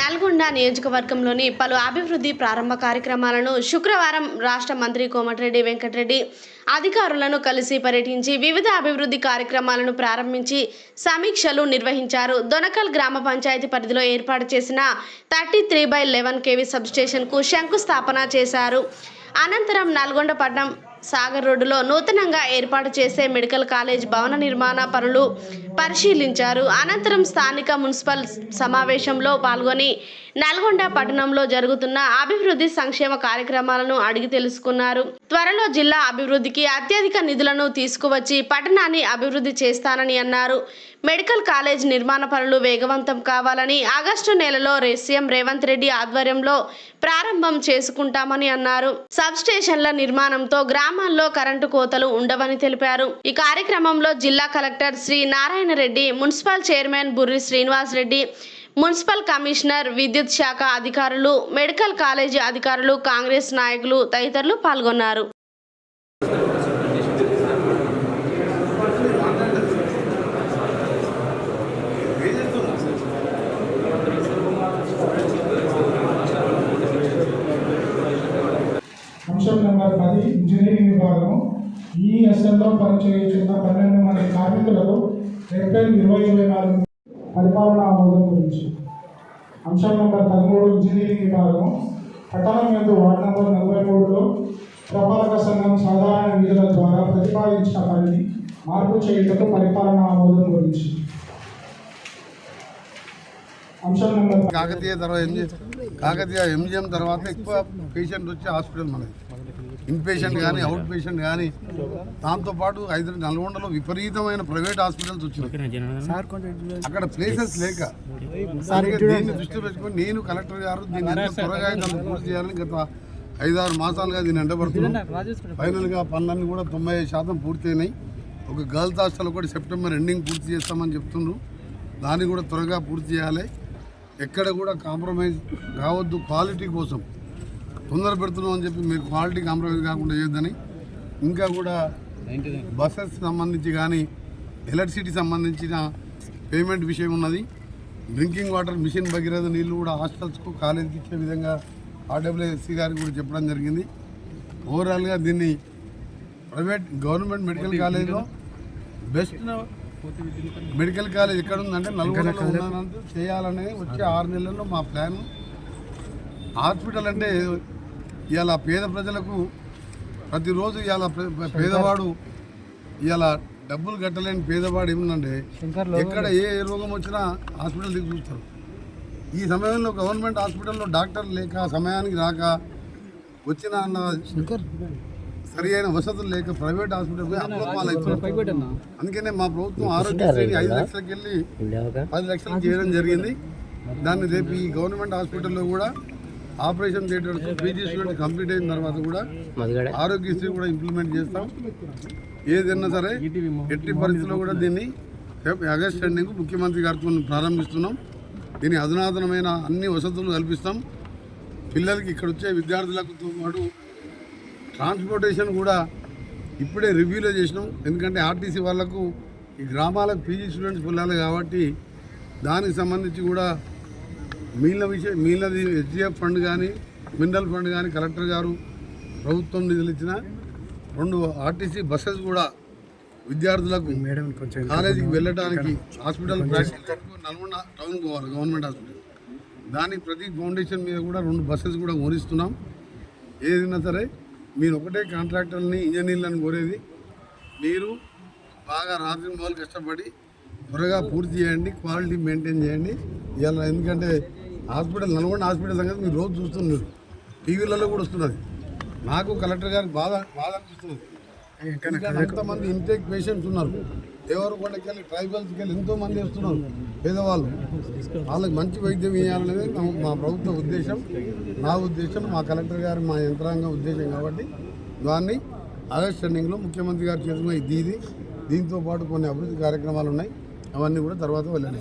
నల్గొండ నియోజకవర్గంలోని పలు అభివృద్ధి ప్రారంభ కార్యక్రమాలను శుక్రవారం రాష్ట్ర మంత్రి కోమటిరెడ్డి వెంకటరెడ్డి అధికారులను కలిసి పర్యటించి వివిధ అభివృద్ధి కార్యక్రమాలను ప్రారంభించి సమీక్షలు నిర్వహించారు. దొనకల్ గ్రామ పంచాయతీ పరిధిలో ఏర్పాటు చేసిన 33/11 kV సబ్స్టేషన్కు శంకుస్థాపన చేశారు. అనంతరం నల్గొండ పట్టణం సాగర్ రోడ్డులో నూతనంగా ఏర్పాటు చేసే మెడికల్ కాలేజ్ భవన నిర్మాణ పనులు పరిశీలించారు. అనంతరం స్థానిక మున్సిపల్ సమావేశంలో పాల్గొని నల్గొండ పట్టణంలో జరుగుతున్న అభివృద్ధి సంక్షేమ కార్యక్రమాలను అడిగి తెలుసుకున్నారు. త్వరలో జిల్లా అభివృద్ధికి అత్యధిక నిధులను తీసుకువచ్చి పట్టణాన్ని అభివృద్ధి చేస్తానని అన్నారు. మెడికల్ కాలేజ్ నిర్మాణ పనులు వేగవంతం కావాలని ఆగస్టు నెలలో సీఎం రేవంత్ రెడ్డి ఆధ్వర్యంలో ప్రారంభం చేసుకుంటామని అన్నారు. సబ్ స్టేషన్ల నిర్మాణంతో గ్రామాల్లో కరెంటు కోతలు ఉండవని తెలిపారు. ఈ కార్యక్రమంలో జిల్లా collector Shri Narayana Reddy, municipal chairman Burri Srinivas Reddy, municipal commissioner, విద్యుత్ శాఖ అధికారులు, మెడికల్ కాలేజీ అధికారులు, కాంగ్రెస్ నాయకులు తదితరులు పాల్గొన్నారు. అంశం నెంబర్ 10 ఇంజనీరింగ్ విభాగం ఈఎస్ఎల్లో పనిచేయుచున్న 12 మంది కార్మికులకు ఏప్రిల్ 2024 పరిపాలనా ఆమోదం గురించి. అంశం నెంబర్ 13 ఇంజనీరింగ్ విభాగం పట్టణం యందు వార్డు నెంబర్ 43లో పురపాలక సంఘం సాధారణ నిధుల ద్వారా ప్రతిపాదించిన పనిని మార్పు చేయుటకు పరిపాలనా ఆమోదం గురించి. అంశం నెంబర్ కాకతీయ ఎంజిఎం తర్వాత ఎక్కువ పేషెంట్ వచ్చే హాస్పిటల్ మనది. ఇన్ పేషెంట్ కానీ అవుట్ పేషెంట్ కానీ, దాంతోపాటు నల్గొండలో విపరీతమైన ప్రైవేట్ హాస్పిటల్స్ వచ్చినాయి. అక్కడ ప్లేసెస్ లేక దీన్ని దృష్టి పెట్టుకొని నేను కలెక్టర్ గారు దీన్ని ఎంత త్వరగా పూర్తి చేయాలని గత 5-6 మాసాలుగా దీన్ని ఎండబడుతున్నాం. ఫైనల్గా పనులన్నీ కూడా 90% పూర్తి అయినాయి. ఒక గర్ల్స్ హాస్టల్ కూడా సెప్టెంబర్ ఎండింగ్ పూర్తి చేస్తామని చెప్తున్నారు. దాన్ని కూడా త్వరగా పూర్తి చేయాలి. ఎక్కడ కూడా కాంప్రమైజ్ కావద్దు. క్వాలిటీ కోసం తొందర పెడుతున్నాం అని చెప్పి మీరు క్వాలిటీ కాంప్రమైజ్ కాకుండా చేయొద్దని. ఇంకా కూడా బస్సెస్ సంబంధించి కానీ ఎలక్ట్రిసిటీ సంబంధించిన పేమెంట్ విషయం ఉన్నది. డ్రింకింగ్ వాటర్ మిషన్ భగీరథ నీళ్ళు కూడా హాస్టల్స్కు కాలేజీకి ఇచ్చే విధంగా ఆర్డబ్ల్యూఎస్సీ గారికి కూడా చెప్పడం జరిగింది. ఓవరాల్గా దీన్ని గవర్నమెంట్ మెడికల్ కాలేజ్లో బెస్ట్ మెడికల్ కాలేజ్ ఎక్కడ ఉందంటే నల్గొండలో ఉన్నదంతా చేయాలనేది వచ్చే 6 నెలల్లో మా ప్లాన్. హాస్పిటల్ అంటే ఇవాళ పేద ప్రజలకు ప్రతిరోజు ఇవాళ పేదవాడు ఇవాళ డబ్బులు కట్టలేని పేదవాడు ఏముందంటే ఎక్కడ ఏ రోగం వచ్చినా హాస్పిటల్ దిగి చూస్తారు. ఈ సమయంలో గవర్నమెంట్ హాస్పిటల్లో డాక్టర్ లేక సమయానికి రాక వచ్చిన సరి అయిన వసతులు లేక ప్రైవేట్ హాస్పిటల్ అవుతున్నారు. అందుకనే మా ప్రభుత్వం ఆరోగ్యశ్రీని 5 లక్షలకి వెళ్ళి 10 లక్షలకు చేయడం జరిగింది. దాన్ని రేపు ఈ గవర్నమెంట్ హాస్పిటల్లో కూడా operation theatre PG student complete అయిన తర్వాత కూడా ఆరోగ్యశ్రీ కూడా ఇంప్లిమెంట్ చేస్తాం. ఏదైనా సరే ఎట్టి పరిస్థితుల్లో కూడా దీన్ని ఆగస్ట్ ఎండింగ్ ముఖ్యమంత్రి గారితో ప్రారంభిస్తున్నాం. దీని అధునాతనమైన అన్ని వసతులు కల్పిస్తాం. పిల్లలకి ఇక్కడ వచ్చే విద్యార్థులతో పాటు ట్రాన్స్పోర్టేషన్ కూడా ఇప్పుడే రివ్యూలో చేసినాం. ఎందుకంటే ఆర్టీసీ వాళ్ళకు ఈ గ్రామాలకు పీజీ స్టూడెంట్స్ వెళ్ళాలి కాబట్టి దానికి సంబంధించి కూడా మిగిలినది హెచ్డిఎఫ్ ఫండ్ కానీ మినరల్ ఫండ్ కానీ కలెక్టర్ గారు ప్రభుత్వం నిధులు ఇచ్చిన 2 ఆర్టీసీ బస్సెస్ కూడా విద్యార్థులకు కాలేజీకి వెళ్ళడానికి హాస్పిటల్ నల్గొండ టౌన్ పోవాలి గవర్నమెంట్ హాస్పిటల్. దానికి ప్రతి ఫౌండేషన్ మీద కూడా 2 బస్సెస్ కూడా ఓనిస్తున్నాం. ఏదైనా సరే మీరు ఒకటే కాంట్రాక్టర్ని ఇంజనీర్లను కోరేది, మీరు బాగా రాత్రి మొదలు కష్టపడి త్వరగా పూర్తి చేయండి, క్వాలిటీ మెయింటైన్ చేయండి. ఇవాళ ఎందుకంటే నల్గొండ హాస్పిటల్ సంగతి మీరు రోజు చూస్తున్నారు, టీవీలలో కూడా వస్తున్నది. నాకు కలెక్టర్ గారికి బాధ అనిపిస్తున్నది. ఎంతమంది ఇంటేక్ పేషెంట్స్ ఉన్నారు, దేవరకొండకి వెళ్ళి ట్రైబల్స్కి వెళ్ళి ఎంతోమంది వస్తున్నారు పేదవాళ్ళు. వాళ్ళకి మంచి వైద్యం ఇవ్వాలనేది మా ప్రభుత్వ ఉద్దేశం, నా ఉద్దేశం, మా కలెక్టర్ గారు మా యంత్రాంగం ఉద్దేశం. కాబట్టి దాన్ని ఆగస్ట్ ఎండింగ్లో ముఖ్యమంత్రి గారి చేతుల్లో దీంతో పాటు కొన్ని అభివృద్ధి కార్యక్రమాలు ఉన్నాయి. అవన్నీ కూడా తర్వాత వెళ్ళాలి.